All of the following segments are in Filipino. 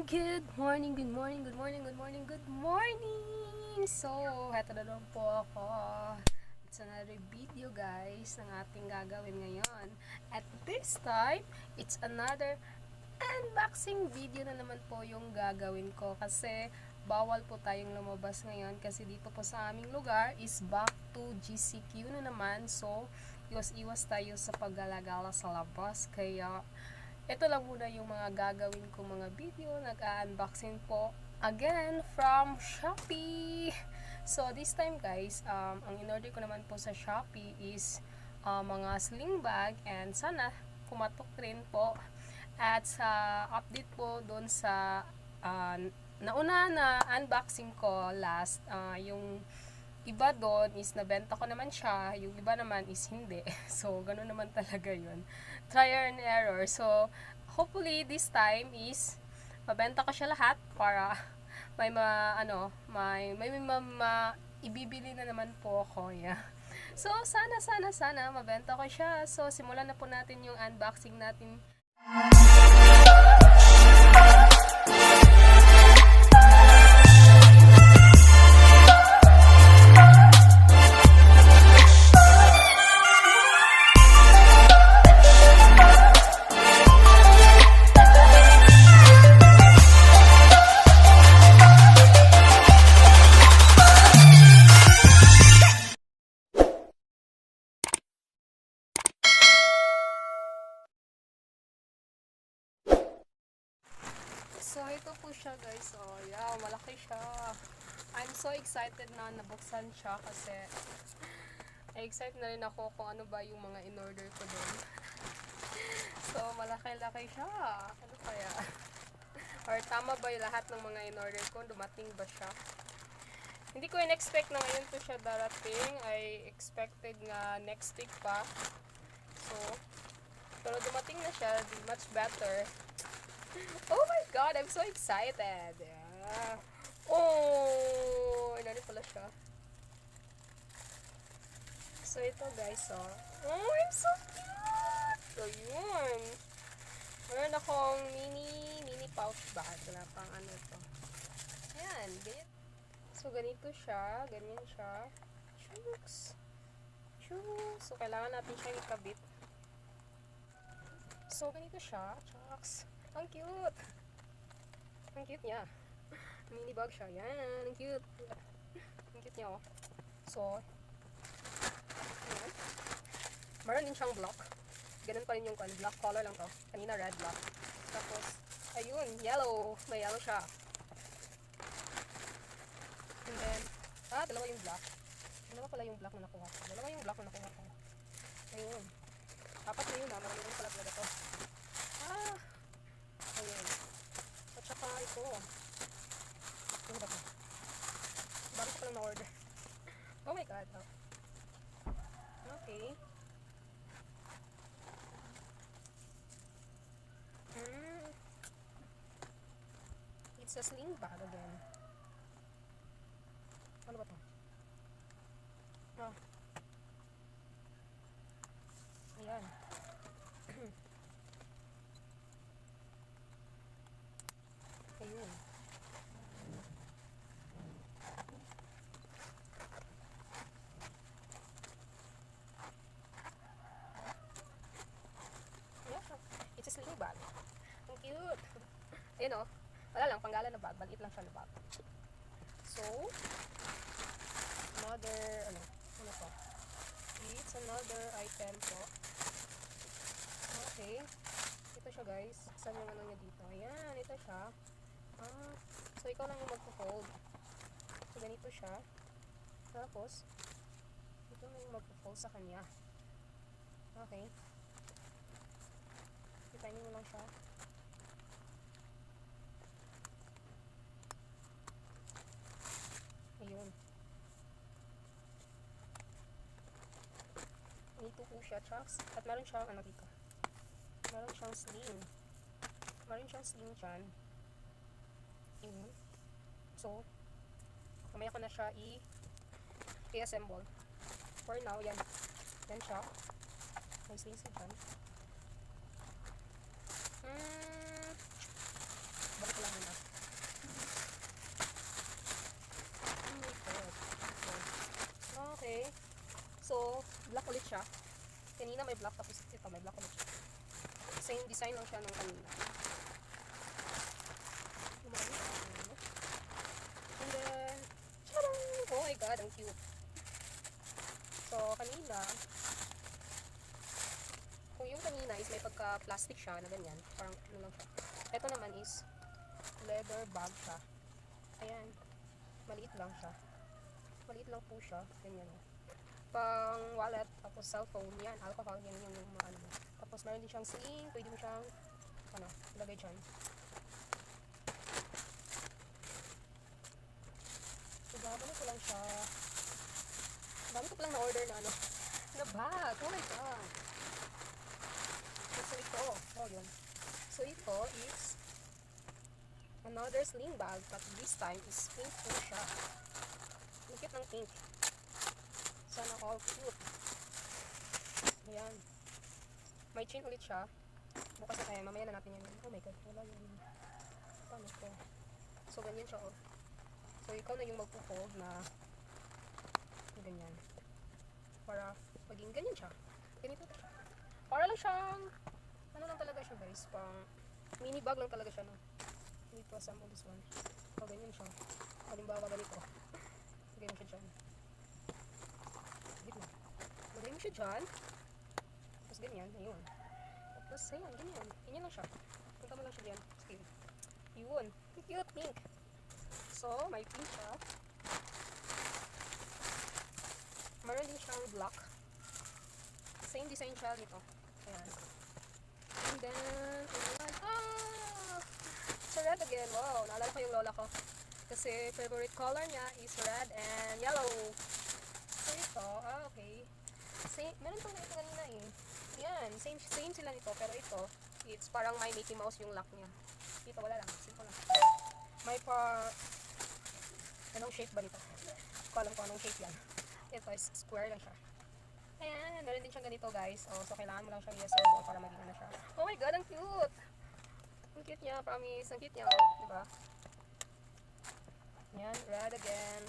Good morning, good morning, good morning, good morning, good morning! So, heto na lang po ako. It's another video guys ng ating gagawin ngayon. At this time, it's another unboxing video na naman po yung gagawin ko. Kasi bawal po tayong lumabas ngayon kasi dito po sa aming lugar is back to GCQ na naman. So, iwas-iwas tayo sa paggalagala sa labas. Kaya, ito lang muna yung mga gagawin ko mga video. Nag-unboxing po again from Shopee. So this time guys, ang in-order ko naman po sa Shopee is mga sling bag, and sana pumatok rin po. At sa update po doon sa nauna na unboxing ko last, yung iba doon is nabenta ko naman siya, yung iba naman is hindi. So, ganun naman talaga yun. Trial and error. So, hopefully this time is mabenta ko siya lahat para may ibibili na naman po ako. Yeah. So, sana mabenta ko siya. So, simulan na po natin yung unboxing natin. So, ito po siya guys. Oh, yeah, malaki siya. I'm so excited na nabuksan siya kasi excited na rin ako kung ano ba yung mga in-order ko doon. So, malaki-laki siya. Ano kaya? Or tama ba yung lahat ng mga in-order ko? Dumating ba siya? Hindi ko in-expect na ngayon to siya darating. I expected nga next week pa. So, pero dumating na siya. Much better. Oh my god, I'm so excited. Yeah. Oh, inani pala siya. So ito guys, oh. Oh, I'm so cute. So yun. Meron akong mini pouch bag. Wala pang ano ito. Ayan, ganyan. So ganito siya, ganyan siya. Shucks. Shucks. So kailangan natin siya ikabit. So ganito siya. Shucks. Ang cute! Ang cute niya. Mini bag siya. Yan. Ang cute. Ang cute niya, oh. So, ayan. Meron din siyang block. Ganun pa rin yung black color lang to. Kanina red block. Tapos, ayun, yellow. May yellow siya. And then, dalawa yung black. Dalawa pala yung black na nakuha ko. Dalawa yung black na nakuha ko. Ayun. Apat na yun, marami rin pala talaga to. Ayan. At saka ito. Ano ba ito? Bago ko lang na-order. Oh my god. Oh. Okay. It's a sling bag again. Ano ba ito? Ayan. Ayun. Yeah. It's a sling bag. Ang cute. Ayun o. Wala lang, panggalan na bag. Maliit lang siya na bag. So, another, ano to? It's another item po. Okay. Ito siya guys. Saan yung ano niya dito? Ayan, ito siya. So, ikaw lang yung magpo-fold. So, ganito siya. Tapos, ito na yung magpo-fold sa kanya. Okay. Ipainin mo lang siya. Ayun. Ganito po siya, trucks. At meron siyang ano dito. Meron siyang sling. Meron siyang sling dyan. Ayun. So, mamaya ko na siya i-assemble. For now, yan. Yan siya. May sling sa dyan. Balik ko lang muna. design lang siya ng kanina. And then, tadang! Oh my god, ang cute. So, kanina, kung yung kanina is may pagka-plastic siya na ganyan, parang ano lang siya. Ito naman is leather bag siya. Ayan. Maliit lang siya. Maliit lang po siya. Ganyan. Pang wallet, tapos cellphone, yan, alcohol, yan yung mga ano. Tapos meron din siyang sling, pwede mo siyang, ano, ilagay dyan. So, gagawin ko lang siya. Dami ko palang na-order na ano, na bag. Oh my god. So, ito. Oh, yun. So, ito is another sling bag, but this time is pink po siya. Ang cute ng pink. Sana all cute. Ayan. May chain ulit siya. Bukas na kaya. Mamaya na natin yan. Oh my god. Wala yan. Paano ko? So, ganyan siya. Oh. So, ikaw na yung magpo-fold na ganyan. Para maging ganyan siya. Ganito. Para lang siyang ano lang talaga siya guys. Pang mini bag lang talaga siya. No? Dito, assemble this one. So, ganyan siya. Halimbawa ganito. Ganyan siya dyan. Gitna. Lagay mo siya dyan. Tapos ganyan. Ayun. Tapos ayan. Ganyan. Ganyan lang siya. Punta mo lang siya dyan. Sige. Yun. Cute pink. So, may pink siya. Meron din siyang black. Same design siya nito. Ayan. And then, so red again. Wow, naalala ko yung lola ko. Kasi favorite color niya is red and yellow. So ito, okay. Same, meron pang ganito kanina eh. Ayan, same sila nito. Pero ito, it's parang may Mickey Mouse yung lock niya. Dito, wala lang. Simple lang. May anong shape ba nito? Hindi ko alam kung anong shape yan. Ito is square lang siya. Ayan, meron din siyang ganito guys. Oh, so kailangan mo lang siyang i-assemble para maging ano siya. Oh my god, ang cute! Ang cute niya, promise. Ang cute niya, oh. Diba? Ayan, red again.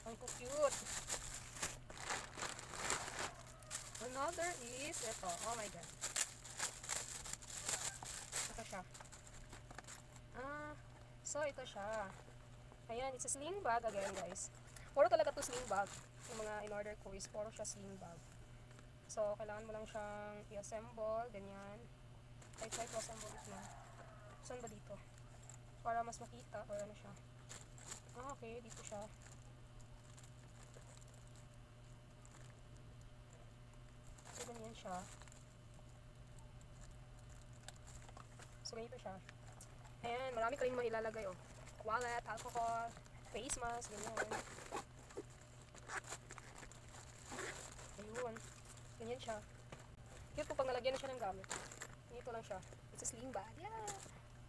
Ang cute. Another is ito. Oh my god. Ito siya. So ito siya. Ayan, it's a sling bag again guys. Puro talaga to sling bag. Yung mga in-order ko is puro siya sling bag. So, kailangan mo lang siyang i-assemble, ganyan. I try to assemble it na. Saan ba dito? Para mas makita, or ano siya. Okay, dito siya. So, ganyan siya. So, ganito siya. Ayan, marami ka rin mga ilalagay, oh. Wallet, alcohol, face mask, ganyan. Ayun. Ganyan siya. Cute po pag nalagyan na siya ng gamit. Ganito lang siya. It's a sling bag. Yeah!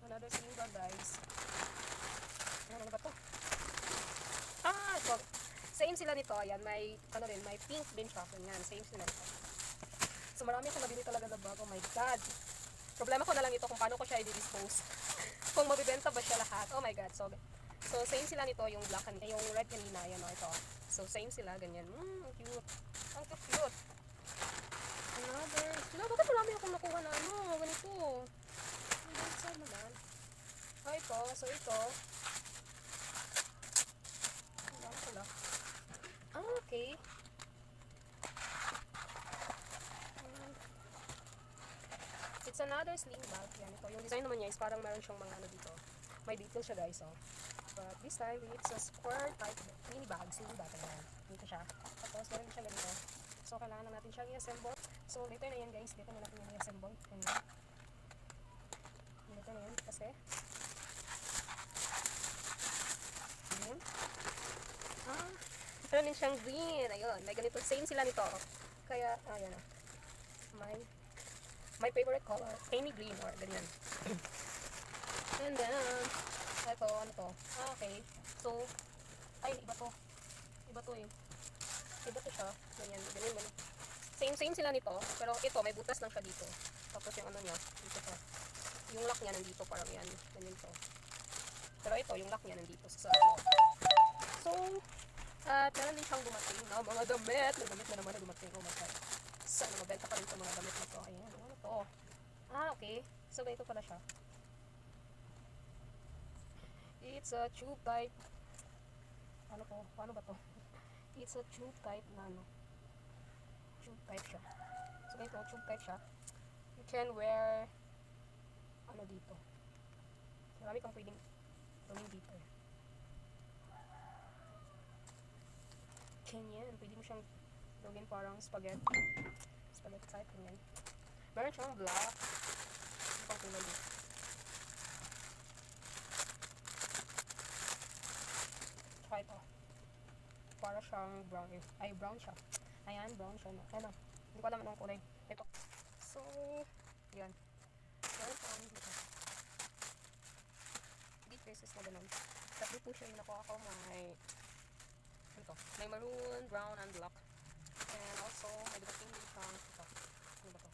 Another sling bag, guys. Ano ba to? Ito. Same sila nito. Ayan, may, ano rin, may pink din siya. Ganyan, same sila nito. So, marami akong nabili talaga na bag. Oh my God. Problema ko na lang ito kung paano ko siya i-dispose. Kung mabibenta ba siya lahat. Oh my God. So same sila nito. Yung black, yung red kanina. Ayan, oh, ito. So, same sila. Ganyan. Ang cute. Ang cute. Another. Bakit marami akong nakuha na ano? Ganito. Saan naman? Ito. So, ito. Okay. It's another sling bag. Yan, ito. Yung design naman niya is parang meron siyang mga ano dito. May detail siya guys, oh. But this time, it's a square type mini bag. Sling bag. Ayan. Dito siya. Tapos, meron din siya ganito. So, kailangan na natin siyang i-assemble. So, later na yan guys. Dito na natin yung i-assemble. Ayan. Dito na yan. Kasi, ayan. Meron din siyang green. Ayun. May ganito. Same sila nito. Kaya, ayan o. My favorite color. Amy green or ganyan. And then, ito, ano to? Okay. So, ay, iba to. Iba to eh. Iba to siya. Ganyan. Ganyan. Same sila nito. Pero ito, may butas lang siya dito. Tapos yung ano niya, dito to. Yung lock niya nandito. Parang yan. Ganyan to. Pero ito, yung lock niya nandito sa loob. So, meron din siyang dumating na mga damit. May damit na naman na dumating. Oh my God. Sana mabenta pa rin itong mga damit na to. Ayan, ano to? Okay. So, ganito pala siya. It's a tube type. Ano to? Paano ba to? It's a tube type na ano. Tube type siya. So, ganito, tube type siya. You can wear ano dito. Marami kang pwedeng gawin dito. Ganyan. Pwede mo siyang gawin parang spaghetti. Spaghetti type. Ganyan. Meron siyang black. Ano pang kulay dito? Tsaka ito. Para siyang brown. Ay, brown siya. Ayan, brown siya. Ano? Hindi ko alam anong kulay. Ito. So, yan. Meron siyang dito. Deep pieces na ganun. Tatlo po siya yung nakuha ko. May maroon, brown, and black. And also, may dumating din siyang ito. Ano ba to?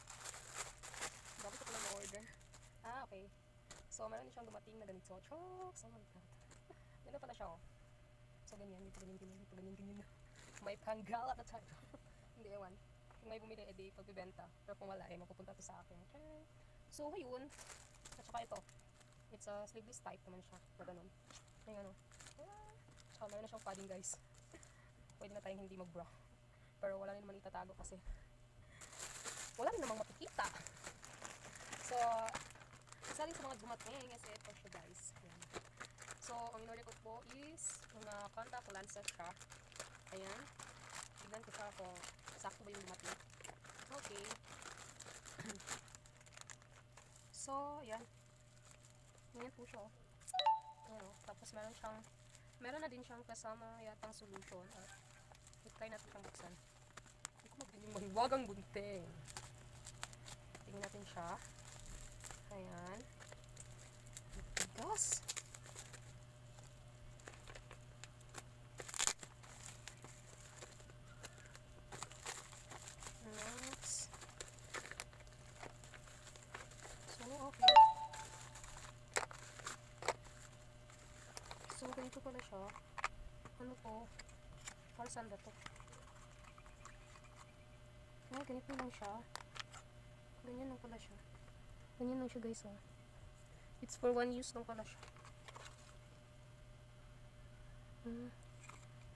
Bakit ko pala na-order? Okay. So, meron din siyang dumating na ganito. Chokes! Oh my god. Ganda pala siya, oh. So, ganyan. Dito, ganyan. May panggal at the time. Hindi, ewan. Kung may bumili, edi pagbibenta. Pero kung wala, mapupunta to sa akin. So, ayun. At saka ito. It's a sleeveless type naman siya. Na ganun. Ayun, ano. Tsaka meron na siyang padding, guys. Pwede na tayong hindi mag-bra. Pero wala rin naman itatago kasi wala rin namang makikita. So, isa rin sa mga dumating kasi ito siya, guys. Ayan. So, ang in-order ko po is mga contact lenses siya. Ayan. Tignan ko siya kung sakto ba yung dumating. Okay. So, ayan. Ganyan po siya, oh. Ano, tapos meron na din siyang kasama yatang solution. Try natin siyang buksan. Hindi ko magaling mahiwagang gunting. Tingnan natin siya. Ayan. Tigas. Next. So, okay. So, ganito pala siya. Ano to? Para saan ba to? Ganito lang siya. Ganyan lang pala siya. Ganyan lang siya, guys, oh. It's for one use lang pala siya.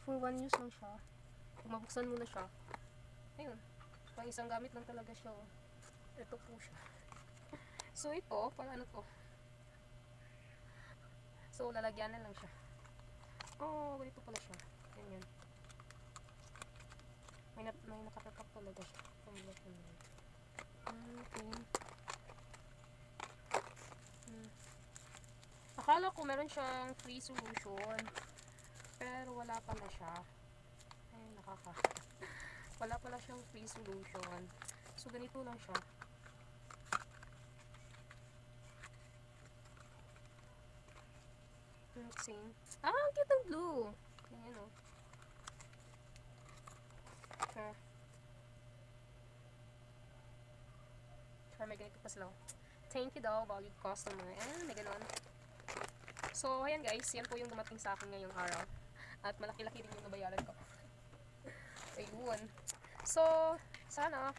For one use lang siya. Kung mabuksan mo na siya. Ayun. Pang isang gamit lang talaga siya, oh. Ito po siya. So, ito, para ano to? So, lalagyanan lang siya. Oh, ganito pala siya. Ganyan. May nakatatak talaga siya. Okay. Akala ko meron siyang free solution. Pero wala pala siya. Ay, wala pala siyang free solution. So, ganito lang siya. Same. Ang cute ng blue. Ganyan, oh. May ganito pa sila. Thank you daw, valued customer. May ganon. So, ayan guys. Yan po yung dumating sa akin ngayong araw. At malaki-laki din yung nabayaran ko. Ayun. So, sana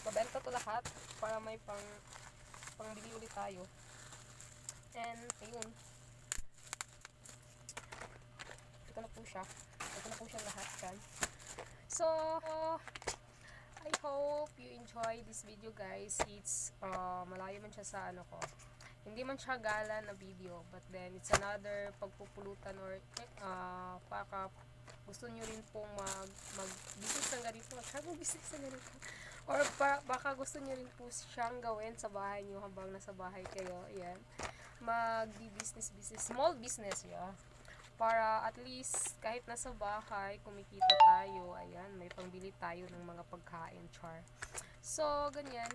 mabenta to lahat para may pangbili ulit tayo. And, ayun. Ito na po siya lahat, guys. So, I hope you enjoy this video, guys. It's malayo man siya sa ano ko. Hindi man siya gala na video, but then it's another pagpupulutan or baka gusto niyo rin pong mag-business ng ganito. Mag-business ng ganito. Or baka gusto niyo rin po siyang gawin sa bahay niyo habang nasa bahay kayo. Ayan. Mag-business, small business, yeah. Para at least kahit nasa bahay kumikita tayo, ayan, may pangbili tayo ng mga pagkain, char. So, ganyan.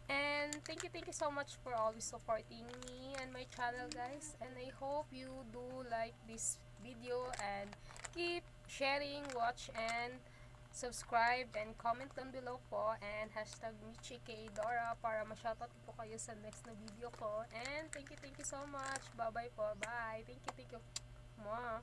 And thank you so much for always supporting me and my channel, guys. And I hope you do like this video and keep sharing, watch, and subscribe and comment down below po. And hashtag #MichiKDora para ma-shoutout po kayo sa next na video ko. And thank you so much. Bye-bye po. Bye. Thank you. Mwah.